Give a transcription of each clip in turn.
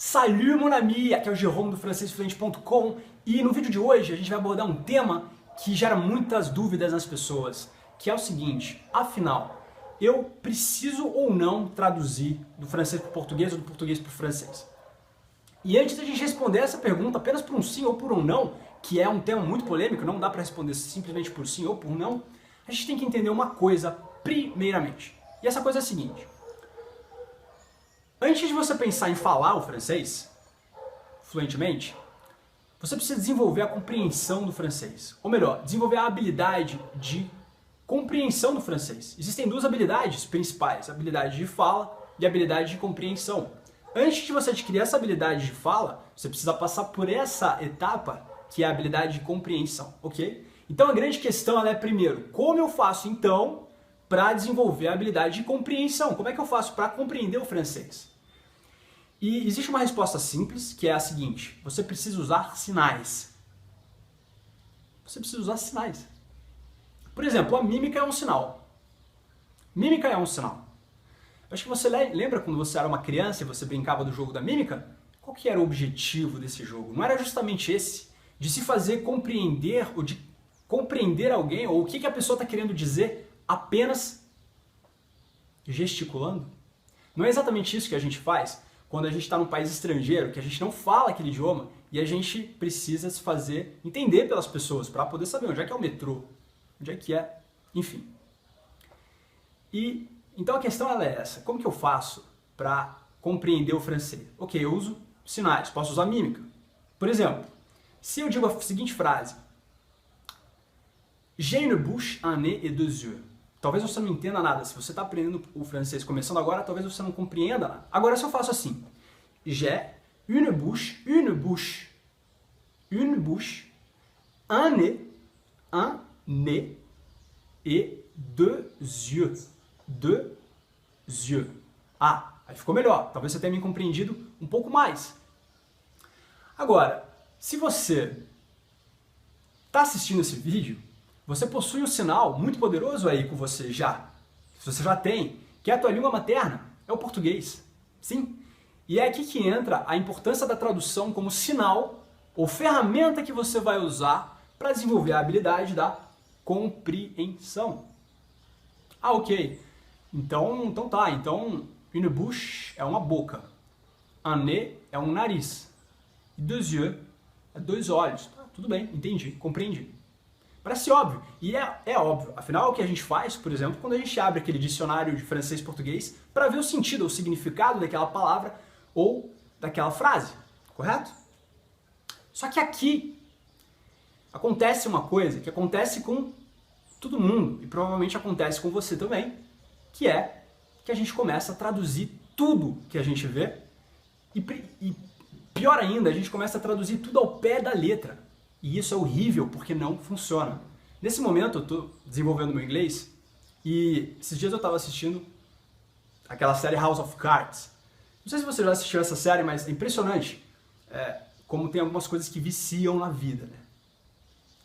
Salut mon ami, aqui é o Jerome do francesfluente.com e no vídeo de hoje a gente vai abordar um tema que gera muitas dúvidas nas pessoas, que é o seguinte: afinal, eu preciso ou não traduzir do francês para o português ou do português para o francês? E antes da gente responder essa pergunta apenas por um sim ou por um não, que é um tema muito polêmico, não dá para responder simplesmente por sim ou por não, a gente tem que entender uma coisa primeiramente. E essa coisa é a seguinte: antes de você pensar em falar o francês fluentemente, você precisa desenvolver a compreensão do francês. Ou melhor, desenvolver a habilidade de compreensão do francês. Existem duas habilidades principais, a habilidade de fala e a habilidade de compreensão. Antes de você adquirir essa habilidade de fala, você precisa passar por essa etapa, que é a habilidade de compreensão, ok? Então a grande questão é, primeiro, como eu faço então para desenvolver a habilidade de compreensão? Como é que eu faço para compreender o francês? E existe uma resposta simples, que é a seguinte: você precisa usar sinais. Você precisa usar sinais. Por exemplo, a mímica é um sinal. Mímica é um sinal. Eu acho que você lembra quando você era uma criança e você brincava do jogo da mímica? Qual que era o objetivo desse jogo? Não era justamente esse? De se fazer compreender, ou de compreender alguém, ou o que a pessoa está querendo dizer apenas gesticulando? Não é exatamente isso que a gente faz quando a gente está num país estrangeiro, que a gente não fala aquele idioma e a gente precisa se fazer entender pelas pessoas para poder saber onde é que é o metrô, onde é que é, enfim. E então a questão ela é essa: como que eu faço para compreender o francês? Ok, eu uso sinais, posso usar mímica. Por exemplo, se eu digo a seguinte frase: J'ai une bouche, un nez et deux yeux. Talvez você não entenda nada. Se você está aprendendo o francês começando agora, talvez você não compreenda nada. Agora, se eu faço assim: J'ai une bouche, un nez et deux yeux. Deux yeux. Ah, aí ficou melhor. Talvez você tenha me compreendido um pouco mais. Agora, se você está assistindo esse vídeo, você possui um sinal muito poderoso aí com você já. Se você já tem, que é a tua língua materna, é o português. Sim. E é aqui que entra a importância da tradução como sinal ou ferramenta que você vai usar para desenvolver a habilidade da compreensão. Ah, ok. Então tá. Então, une bouche é uma boca. Un nez é um nariz. E deux yeux é dois olhos. Ah, tudo bem, entendi, compreendi. Parece óbvio, e é óbvio. Afinal, é o que a gente faz, por exemplo, quando a gente abre aquele dicionário de francês e português para ver o sentido ou o significado daquela palavra ou daquela frase, correto? Só que aqui acontece uma coisa que acontece com todo mundo, e provavelmente acontece com você também, que é que a gente começa a traduzir tudo que a gente vê, e pior ainda, a gente começa a traduzir tudo ao pé da letra. E isso é horrível porque não funciona. Nesse momento eu estou desenvolvendo meu inglês e esses dias eu estava assistindo aquela série House of Cards. Não sei se você já assistiu essa série, mas é impressionante como tem algumas coisas que viciam na vida, né?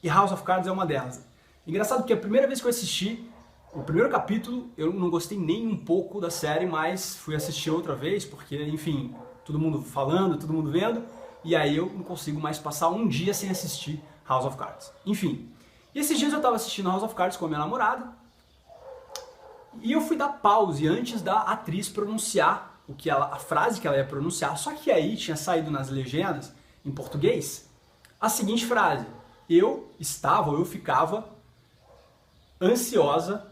E House of Cards é uma delas. Engraçado que a primeira vez que eu assisti o primeiro capítulo, eu não gostei nem um pouco da série, mas fui assistir outra vez porque, enfim, todo mundo falando, todo mundo vendo. E aí eu não consigo mais passar um dia sem assistir House of Cards. Enfim, e esses dias eu estava assistindo House of Cards com a minha namorada e eu fui dar pause antes da atriz pronunciar a frase que ela ia pronunciar. Só que aí tinha saído nas legendas, em português, a seguinte frase: eu ficava ansiosa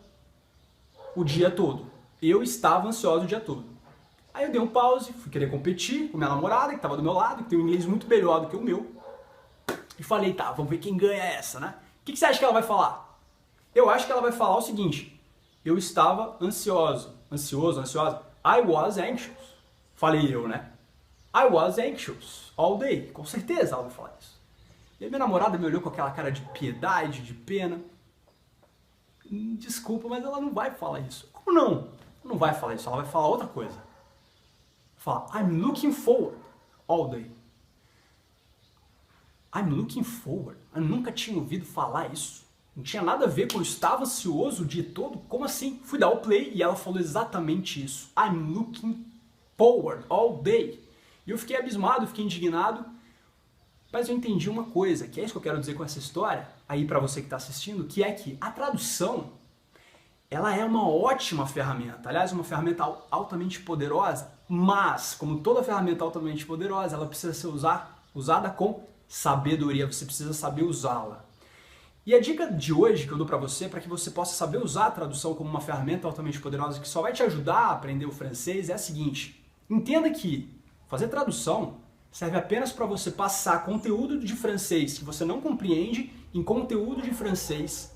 o dia todo. Eu estava ansiosa o dia todo. Aí eu dei um pause, fui querer competir com minha namorada, que estava do meu lado, que tem um inglês muito melhor do que o meu. E falei, tá, vamos ver quem ganha essa, né? O que você acha que ela vai falar? Eu acho que ela vai falar o seguinte: eu estava ansiosa. I was anxious. Falei eu, né? I was anxious all day. Com certeza ela vai falar isso. E a minha namorada me olhou com aquela cara de piedade, de pena. Desculpa, mas ela não vai falar isso. Como não? Não vai falar isso, ela vai falar outra coisa. Fala, I'm looking forward all day. I'm looking forward. Eu nunca tinha ouvido falar isso. Não tinha nada a ver com eu estava ansioso o dia todo. Como assim? Fui dar o play e ela falou exatamente isso. I'm looking forward all day. E eu fiquei abismado, fiquei indignado, mas eu entendi uma coisa, que é isso que eu quero dizer com essa história, aí para você que está assistindo, que é que a tradução, ela é uma ótima ferramenta, aliás, uma ferramenta altamente poderosa, mas, como toda ferramenta altamente poderosa, ela precisa ser usada com sabedoria, você precisa saber usá-la. E a dica de hoje que eu dou para você, para que você possa saber usar a tradução como uma ferramenta altamente poderosa que só vai te ajudar a aprender o francês, é a seguinte: entenda que fazer tradução serve apenas para você passar conteúdo de francês que você não compreende em conteúdo de francês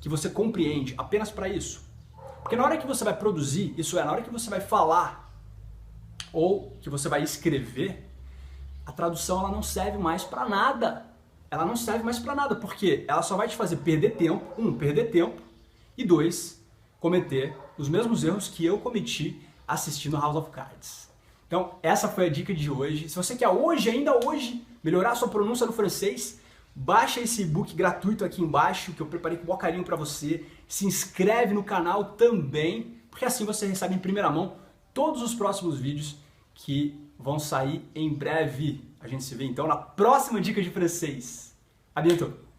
que você compreende, apenas para isso. Porque na hora que você vai produzir, isso é, na hora que você vai falar ou que você vai escrever, a tradução ela não serve mais para nada. Ela não serve mais para nada, porque ela só vai te fazer perder tempo, perder tempo, e dois, cometer os mesmos erros que eu cometi assistindo House of Cards. Então, essa foi a dica de hoje. Se você quer hoje, ainda hoje, melhorar a sua pronúncia no francês, baixa esse e-book gratuito aqui embaixo, que eu preparei com o maior carinho para você. Se inscreve no canal também, porque assim você recebe em primeira mão todos os próximos vídeos que vão sair em breve. A gente se vê então na próxima dica de francês. A bientôt!